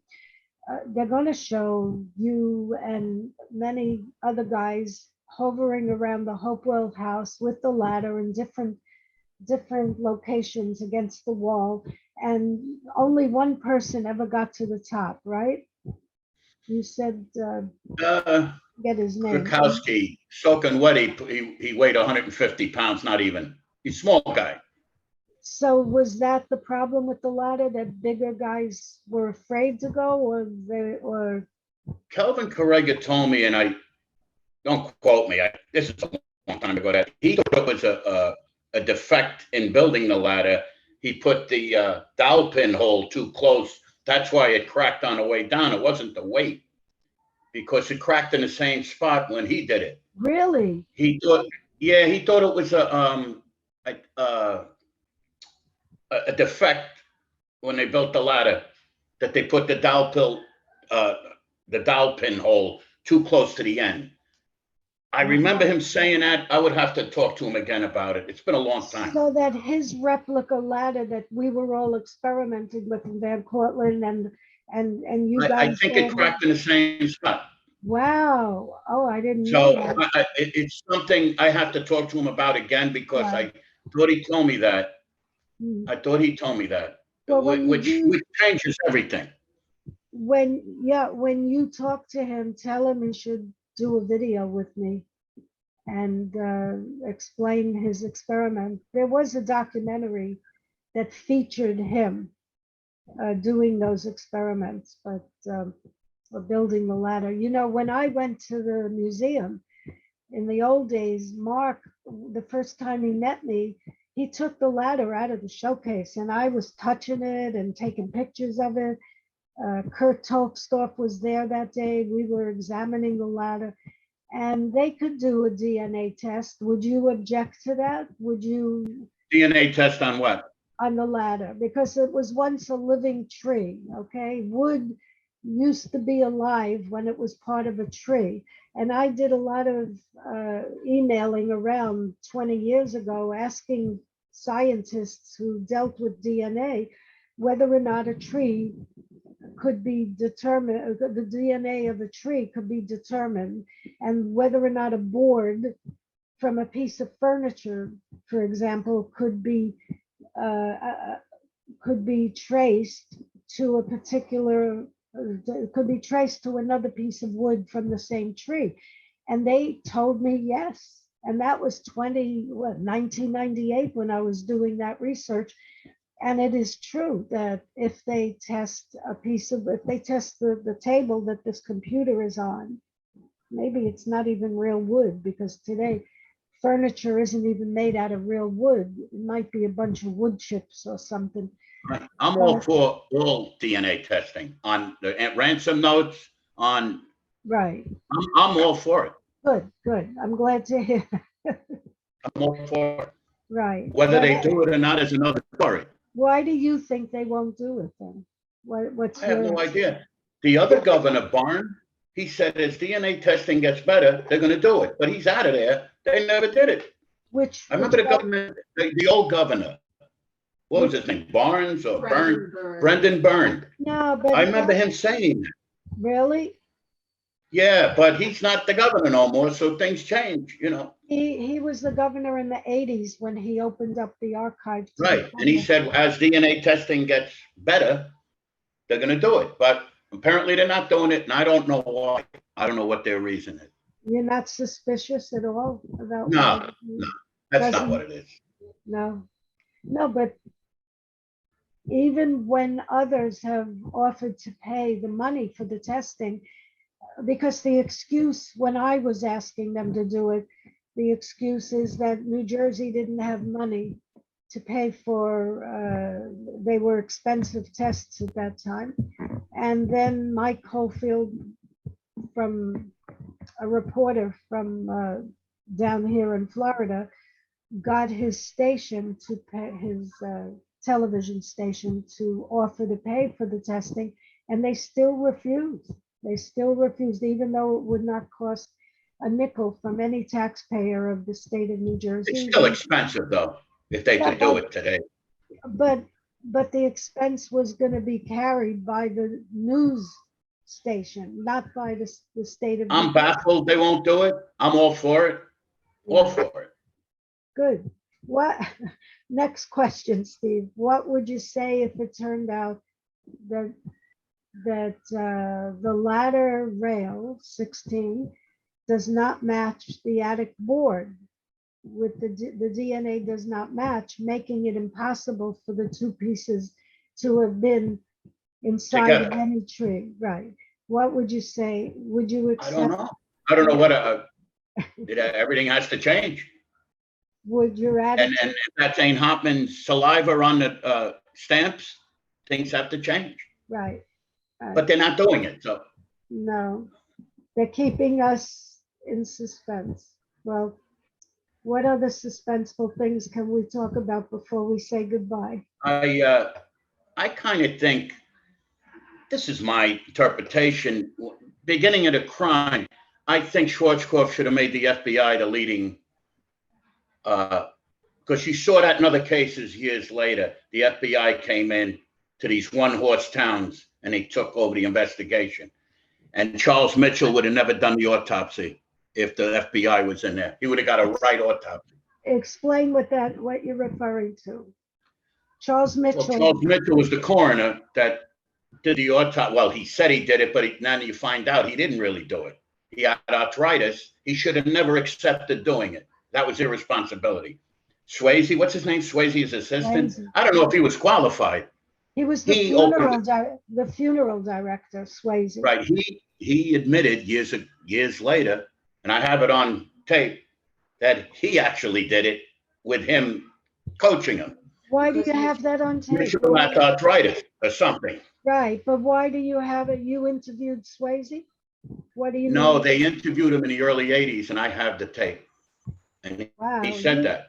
B: They're going to show you and many other guys hovering around the Hopewell house with the ladder in different locations against the wall. And only one person ever got to the top, right? You said, get his name.
C: Krakowski, soaking wet. He weighed 150 pounds, not even. He's a small guy.
B: So was that the problem with the ladder, that bigger guys were afraid to go, or
C: Kelvin Correga told me, and I don't quote me. This is a long time ago. That he thought it was a defect in building the ladder. He put the dowel pin hole too close. That's why it cracked on the way down. It wasn't the weight, because it cracked in the same spot when he did it.
B: Really?
C: He thought it was a defect when they built the ladder, that they put the dowel pin hole too close to the end. I remember him saying that. I would have to talk to him again about it. It's been a long time.
B: So that his replica ladder that we were all experimenting with in Van Cortlandt and you guys.
C: I think it cracked in the same spot.
B: Wow. Oh, I didn't
C: So
B: know that.
C: it's something I have to talk to him about again, because
B: Right.
C: I thought he told me that.
B: Well,
C: Which changes everything.
B: When you talk to him, tell him he should do a video with me and explain his experiment. There was a documentary that featured him doing those experiments, but building the ladder. You know, when I went to the museum in the old days, Mark, the first time he met me, he took the ladder out of the showcase, and I was touching it and taking pictures of it. Kurt Tolksdorf was there that day. We were examining the ladder, and they could do a DNA test. Would you object to that? Would you?
C: DNA test on what?
B: On the ladder, because it was once a living tree, okay? Wood used to be alive when it was part of a tree. And I did a lot of emailing around 20 years ago, asking scientists who dealt with DNA whether or not a tree could be determined, the DNA of a tree could be determined, and whether or not a board from a piece of furniture, for example, could be traced to a particular, could be traced to another piece of wood from the same tree. And they told me yes. And that was 1998 when I was doing that research. And it is true that if they test if they test the table that this computer is on, maybe it's not even real wood, because today furniture isn't even made out of real wood. It might be a bunch of wood chips or something.
C: Right. I'm all for all DNA testing on the ransom notes on,
B: Right.
C: I'm all for it.
B: Good. I'm glad to hear.
C: I'm all for it.
B: Right.
C: Whether they do it or not is another story.
B: Why do you think they won't do it then? What's
C: I have
B: your
C: no idea. The other governor, Barn, he said as DNA testing gets better, they're gonna do it, but he's out of there. They never did it.
B: which
C: I remember the governor, the old governor. What was his name? Barnes or Byrne? Brendan Byrne.
B: No, but
C: I remember him saying,
B: really,
C: yeah, but he's not the governor no more, so things change, you know.
B: he was the governor in the 80s when he opened up the archive to the
C: Right, and he
B: public.
C: said as DNA testing gets better, they're gonna do it, but apparently they're not doing it, and I don't know why. I don't know what their reason is.
B: You're not suspicious at all about
C: No, That's not
B: Doesn't-
C: what it is.
B: No, but even when others have offered to pay the money for the testing, because the excuse when I was asking them to do it, the excuse is that New Jersey didn't have money to pay for, they were expensive tests at that time. And then Mike Caulfield, from a reporter from down here in Florida, got his station to pay, his television station, to offer to pay for the testing, and they still refused. They still refused, even though it would not cost a nickel from any taxpayer of the state of New Jersey.
C: It's still expensive though, if they could do it today.
B: But the expense was going to be carried by the news station, not by the state of.
C: I'm baffled they won't do it. I'm all for it. All for it.
B: Good. What, next question, Steve. What would you say if it turned out that the ladder rail 16 does not match the attic board? With the DNA does not match, making it impossible for the two pieces to have been inside of
C: Together.
B: any tree, right? What would you say? Would you
C: I
B: accept?
C: don't know. I don't know what everything has to change.
B: Would your
C: And
B: attitude?
C: if that's Jane Hoffman's saliva on the stamps, things have to change.
B: Right.
C: But they're not doing it, so.
B: No, they're keeping us in suspense. Well, what other suspenseful things can we talk about before we say goodbye?
C: I kind of think, this is my interpretation, beginning of the crime, I think Schwarzkopf should have made the FBI the leading, because you saw that in other cases years later. The FBI came in to these one-horse towns and they took over the investigation. And Charles Mitchell would have never done the autopsy if the FBI was in there. He would have got a right autopsy.
B: Explain what you're referring to. Charles
C: Well,
B: Mitchell.
C: Charles Mitchell was the coroner that did the autopsy. Well, he said he did it, but now you find out he didn't really do it. He had arthritis. He should have never accepted doing it. That was irresponsibility. Swayze, what's his name? Swayze's assistant.
B: Swayze.
C: I don't know if he was qualified.
B: He was the funeral director, Swayze.
C: Right. He admitted years later, and I have it on tape, that he actually did it with him coaching him.
B: Why do you have that on tape?
C: Mitchell had arthritis or something.
B: Right, but why do you have it? You interviewed Swayze? What do you
C: No,
B: mean?
C: they interviewed him in the early 80s, and I have the tape. And
B: Wow,
C: he said that.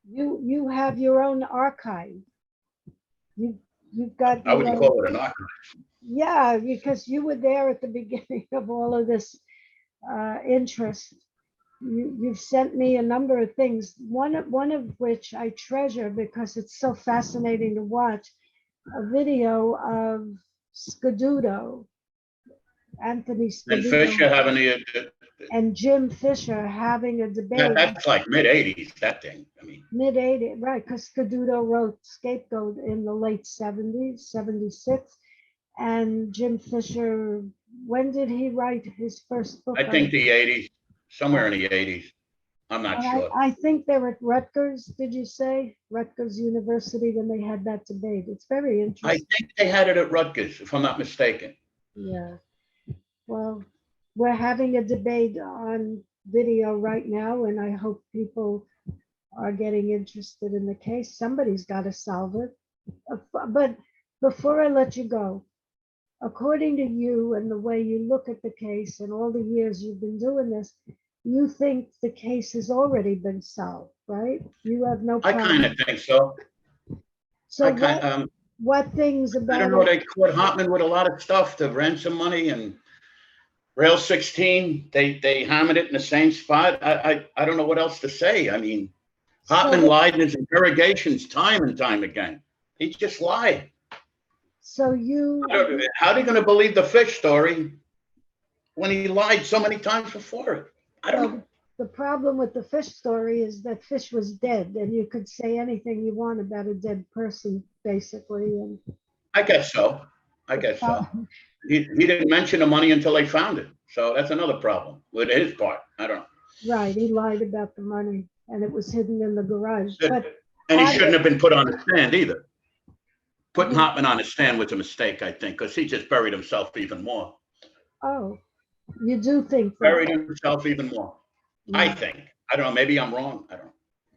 B: You have your own archive. You've got.
C: I wouldn't call it an archive.
B: Yeah, because you were there at the beginning of all of this interest. You've sent me a number of things, one of which I treasure because it's so fascinating to watch. a video of Scaduto, Anthony
C: And Fisher
B: Scaduto,
C: having
B: and Jim Fisher having a debate.
C: that's like mid-80s, that thing. I mean,
B: Mid-80s, right, because Scaduto wrote Scapegoat in the late 70s, 76. And Jim Fisher, when did he write his first book?
C: I think the 80s, somewhere in the 80s. I'm not
B: And
C: sure.
B: I think they were at Rutgers, did you say? Rutgers University when they had that debate. It's very
C: I
B: interesting.
C: think they had it at Rutgers, if I'm not mistaken.
B: Yeah. Well, we're having a debate on video right now, and I hope people are getting interested in the case. Somebody's got to solve it. But before I let you go, according to you and the way you look at the case and all the years you've been doing this, you think the case has already been solved, right? You have no
C: I
B: problem.
C: kind of think so.
B: So
C: I
B: what things
C: I
B: about
C: don't know,
B: it?
C: they caught Hartman with a lot of stuff, the ransom money and Rail 16, they hammered it in the same spot. I don't know what else to say. I mean, Hartman
B: So,
C: lied in his interrogations time and time again. He just lied.
B: so you,
C: How are they going to believe the fish story when he lied so many times before it? I don't know.
B: well, the problem with the fish story is that fish was dead, and you could say anything you want about a dead person, basically. And
C: I guess so. I guess so. He didn't mention the money until they found it. So that's another problem with his part. I don't know.
B: Right, he lied about the money, and it was hidden in the garage. But
C: And he
B: I-
C: shouldn't have been put on the stand either. Putting
B: Mhm.
C: Hartman on the stand was a mistake, I think, because he just buried himself even more.
B: Oh, you do think
C: Buried
B: that?
C: himself even more. I
B: Mm.
C: think. I don't know. Maybe I'm wrong. I don't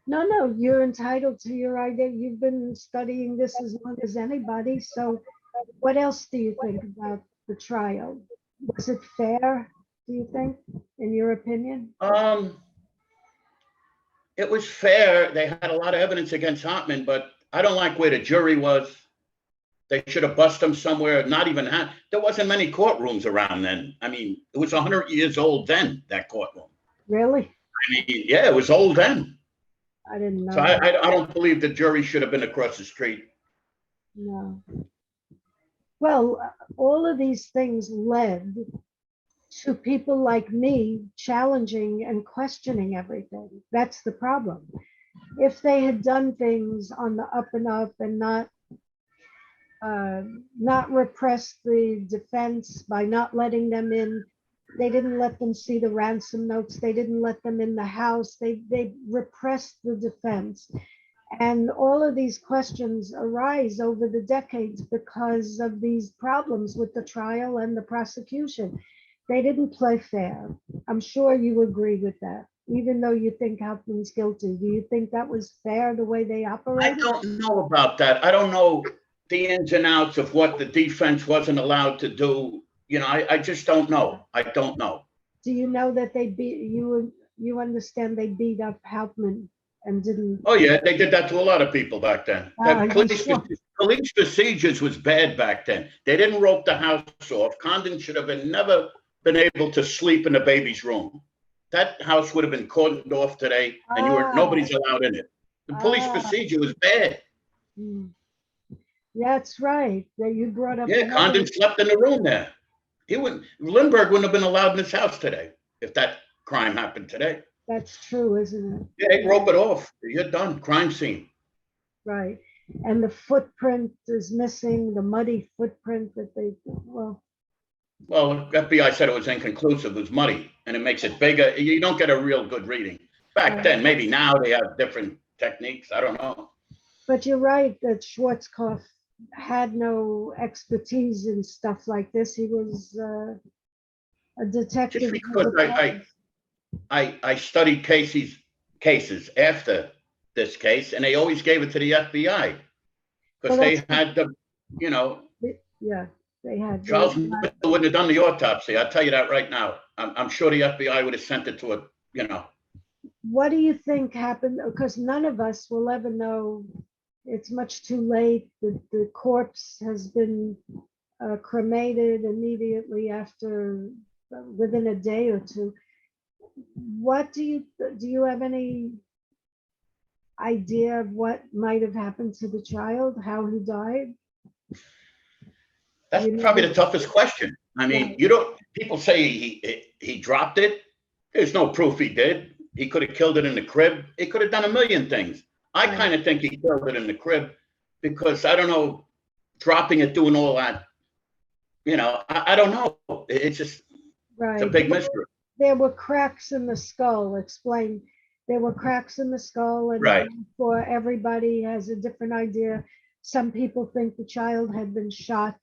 C: know.
B: No, you're entitled to your idea. You've been studying this as long as anybody. So what else do you think about the trial? Was it fair, do you think, in your opinion?
C: It was fair. They had a lot of evidence against Hartman, but I don't like where the jury was. They should have busted him somewhere. Not even there wasn't many courtrooms around then. I mean, it was 100 years old then, that courtroom.
B: Really?
C: I mean, yeah, it was old then.
B: I didn't know.
C: So I don't believe the jury should have been across the street.
B: No. Well, all of these things led to people like me challenging and questioning everything. That's the problem. If they had done things on the up and up and not repress the defense by not letting them in, they didn't let them see the ransom notes, they didn't let them in the house, they repressed the defense. And all of these questions arise over the decades because of these problems with the trial and the prosecution. They didn't play fair. I'm sure you agree with that. Even though you think Hauptmann's guilty, do you think that was fair the way they
C: I
B: operated?
C: don't know about that. I don't know the ins and outs of what the defense wasn't allowed to do. You know, I just don't know. I don't know.
B: Do you know that they beat you? You understand they beat up Hauptmann and didn't?
C: Oh yeah, they did that to a lot of people back then.
B: Ah,
C: Police procedures was bad back then. They didn't rope the house off. Condon should have never been able to sleep in the baby's room. That house would have been cordoned off today, and nobody's allowed in it. The police procedure was bad.
B: That's right. That you brought up.
C: Yeah, Condon slept in the room there. Lindbergh wouldn't have been allowed in his house today if that crime happened today.
B: That's true, isn't it?
C: Yeah, they rope it off. You're done. Crime scene.
B: Right. And the footprint is missing, the muddy footprint that
C: Well, FBI said it was inconclusive. It was muddy, and it makes it bigger. You don't get a real good reading. Back then, maybe now they have different techniques. I don't know.
B: But you're right that Schwarzkopf had no expertise in stuff like this. He was a detective.
C: Just because I studied cases after this case, and they always gave it to the FBI because they had the,
B: Yeah, they had.
C: Charles Mitchell wouldn't have done the autopsy. I'll tell you that right now. I'm sure the FBI would have sent it to a.
B: What do you think happened? Because none of us will ever know. It's much too late. The corpse has been cremated immediately after, within a day or two. What do you have any idea of what might have happened to the child, how he died?
C: That's
B: You know,
C: probably the toughest question. I mean,
B: Right.
C: you don't, people say he dropped it. There's no proof he did. He could have killed it in the crib. He could have done a million things. I
B: Right.
C: kind of think he killed it in the crib because I don't know, dropping it, doing all that, I don't know. It's just, it's a
B: Right.
C: big mystery.
B: There were cracks in the skull. Explain. There were cracks in the skull, and
C: Right.
B: for everybody has a different idea. Some people think the child had been shot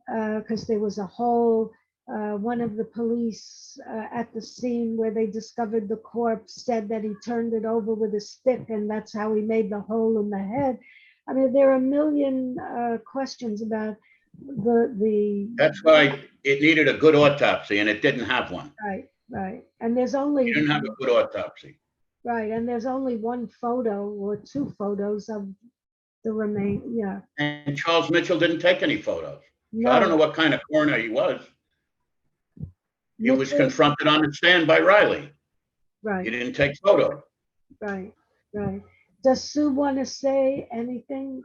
B: because there was a hole. One of the police at the scene where they discovered the corpse said that he turned it over with a stick, and that's how he made the hole in the head. I mean, there are a million questions about the.
C: That's why it needed a good autopsy and it didn't have one.
B: Right, right. And there's
C: It
B: only
C: didn't have a good autopsy.
B: right, and there's only one photo or two photos of the remain. Yeah,
C: And Charles Mitchell didn't take any photos. So I don't know
B: no.
C: what kind of coroner he was. He was
B: Mitchell-
C: confronted on the stand by Riley. He
B: Right,
C: didn't take photos.
B: right, right. Does Sue want to say anything?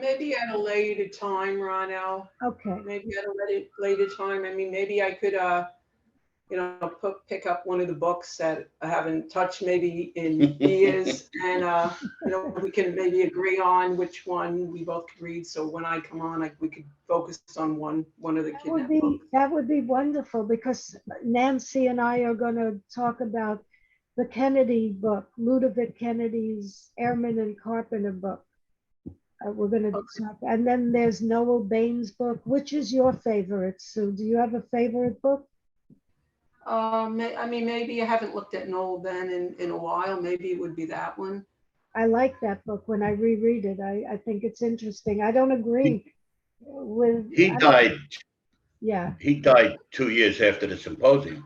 D: Maybe at a later time, Ronelle.
B: Okay,
D: Maybe at a later time. I mean, maybe I could, pick up one of the books that I haven't touched maybe in years, and we can maybe agree on which one we both could read. So when I come on, we could focus on one of the Kidnap books.
B: that would be wonderful because Nancy and I are going to talk about the Kennedy book, Ludovic Kennedy's Airman and Carpenter book. We're going to talk, and then there's Noel Bain's book. Which is your favorite, Sue? Do you have a favorite book?
D: I mean, maybe I haven't looked at Noel Ben in a while. Maybe it would be that one.
B: I like that book when I reread it. I think it's interesting. I don't agree with.
C: He died.
B: Yeah,
C: He died 2 years after the symposium.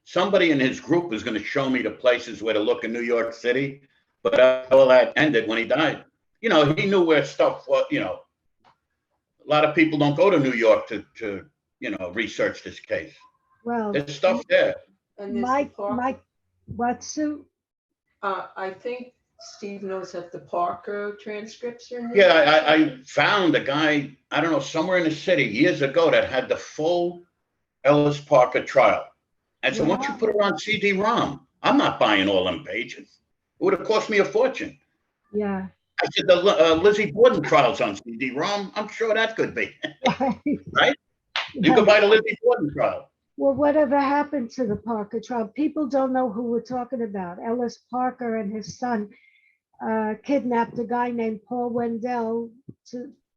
C: Somebody in his group was going to show me the places where to look in New York City, but all that ended when he died. He knew where stuff was, a lot of people don't go to New York to research this case.
B: well,
C: There's stuff there.
D: And there's
B: Mike,
D: the Parker.
B: Mike, what, Sue?
D: I think Steve knows that the Parker transcripts are in there.
C: Yeah, I found a guy, I don't know, somewhere in the city years ago that had the full Ellis Parker trial. And so once you put it on CD-ROM, I'm not buying all them pages. It would have cost me a fortune.
B: Yeah.
C: I said the Lizzie Borden trial's on CD-ROM. I'm sure that could be. Right? You could buy the Lizzie Borden trial.
B: Well, whatever happened to the Parker trial? People don't know who we're talking about. Ellis Parker and his son kidnapped a guy named Paul Wendell.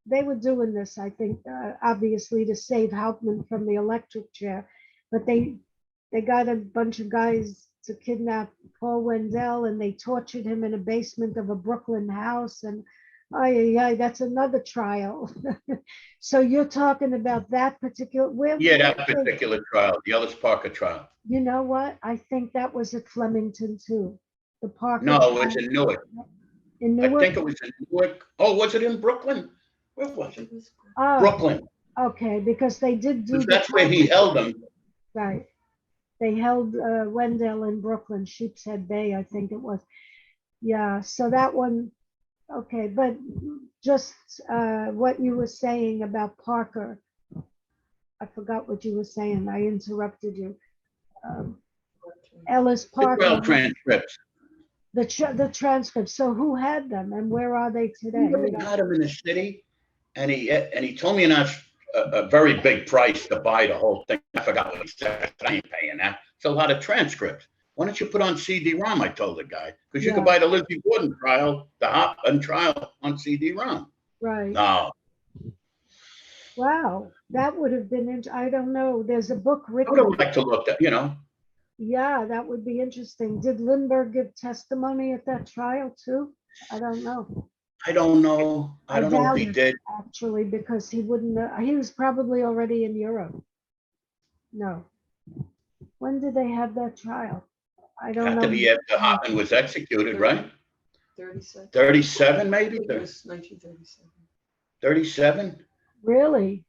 B: They were doing this, I think, obviously to save Hauptmann from the electric chair. But they got a bunch of guys to kidnap Paul Wendell, and they tortured him in a basement of a Brooklyn house. And that's another trial. So you're talking about that particular?
C: Yeah, that particular trial, the Ellis Parker trial.
B: You know what? I think that was at Flemington too. The Parker.
C: No, it was in Newark.
B: In
C: I
B: Newark?
C: think it was in Newark. Oh, was it in Brooklyn? Where was it?
B: Oh,
C: Brooklyn.
B: okay, because they did do.
C: That's where he held them.
B: Right. They held Wendell in Brooklyn, Sheepshead Bay, I think it was. Yeah, so that one, okay, but just what you were saying about Parker. I forgot what you were saying. I interrupted you. Ellis
C: The trial
B: Parker,
C: transcripts.
B: the transcripts. So who had them and where are they today?
C: He had them in the city, and he told me a very big price to buy the whole thing. I forgot what he said. I ain't paying that. It's a lot of transcripts. Why don't you put on CD-ROM? I told the guy, because you could buy the Lizzie Borden trial, the Hauptmann trial on CD-ROM.
B: Right.
C: No.
B: Wow, that would have been, I don't know. There's a book
C: I
B: written.
C: would have liked to look at,
B: Yeah, that would be interesting. Did Lindbergh give testimony at that trial too? I don't know.
C: I don't know. I don't know if he
B: doubt it,
C: did.
B: Actually, because he wouldn't, he was probably already in Europe. No. When did they have that trial? I don't
C: Had
B: know.
C: to be after Hauptmann was executed, right?
D: 37.
C: 37, maybe?
D: It was 1937.
C: 37?
B: Really?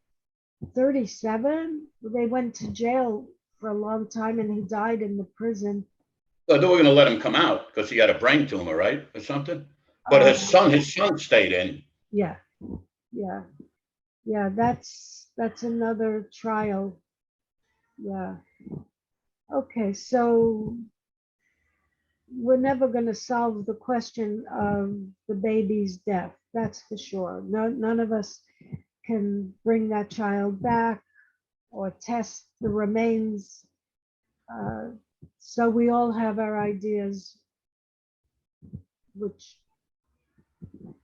B: 37? They went to jail for a long time and he died in the prison.
C: Well, they were going to let him come out because he had a brain tumor, right? Or something. But his son stayed in.
B: Yeah, yeah. Yeah, that's another trial. Yeah. Okay, so we're never going to solve the question of the baby's death. That's for sure. No, none of us can bring that child back or test the remains. So we all have our ideas, which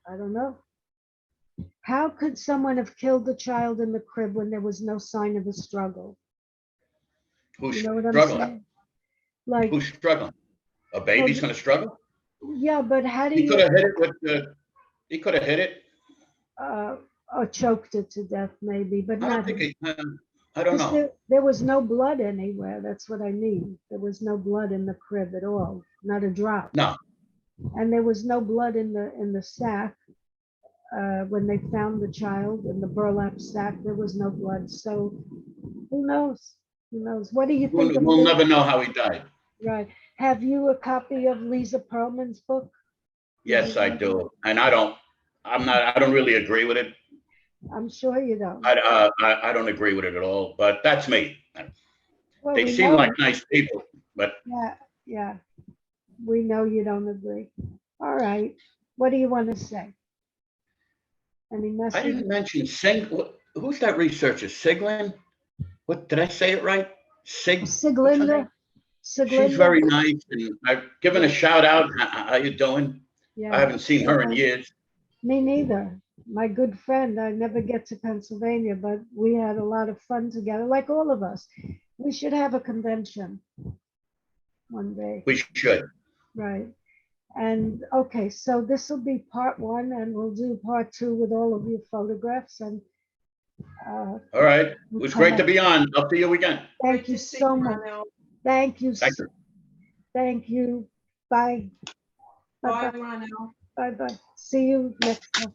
B: I don't know. How could someone have killed the child in the crib when there was no sign of a struggle?
C: Who's
B: You know what I'm
C: struggling?
B: saying? Like,
C: Who's struggling? A baby's gonna struggle?
B: yeah, but how do
C: He could
B: you,
C: have hit it with the, he could have hit it.
B: uh, or choked it to death maybe, but
C: I
B: not.
C: don't think he, I don't
B: Because
C: know.
B: there was no blood anywhere. That's what I mean. There was no blood in the crib at all, not a drop.
C: No,
B: And there was no blood in the sack. When they found the child in the burlap sack, there was no blood. So who knows? Who knows? What do you think of
C: we'll
B: Lee-
C: never know how he died.
B: Right. Have you a copy of Lisa Perlman's book?
C: Yes, I do. And I don't really agree with it.
B: I'm sure you don't.
C: I don't agree with it at all, but that's me.
B: Well,
C: They
B: we
C: seem
B: know,
C: like nice people, but
B: yeah, yeah. We know you don't agree. All right. What do you want to say? Any
C: I
B: message?
C: didn't mention who's that researcher? Siglin? What, did I say it right? what's her
B: Siglinda.
C: name? She's
B: Siglinda.
C: very nice, and I've given a
B: Yeah.
C: shout out. How you doing?
B: Yeah.
C: I haven't seen her in years.
B: Me neither. My good friend. I never get to Pennsylvania, but we had a lot of fun together, like all of us. We should have a convention one day.
C: We should.
B: Right. And okay, so this will be part one, and we'll do part two with all of your photographs. And
C: All right. It was great to be on. I'll see you again.
B: thank
D: Great
B: you
D: to see
B: so
D: you,
B: much.
D: Ronelle.
B: Thank you.
C: Thank you.
B: Thank you. Bye.
D: Bye,
B: Bye.
D: Ronelle.
B: Bye. Bye. See you next time.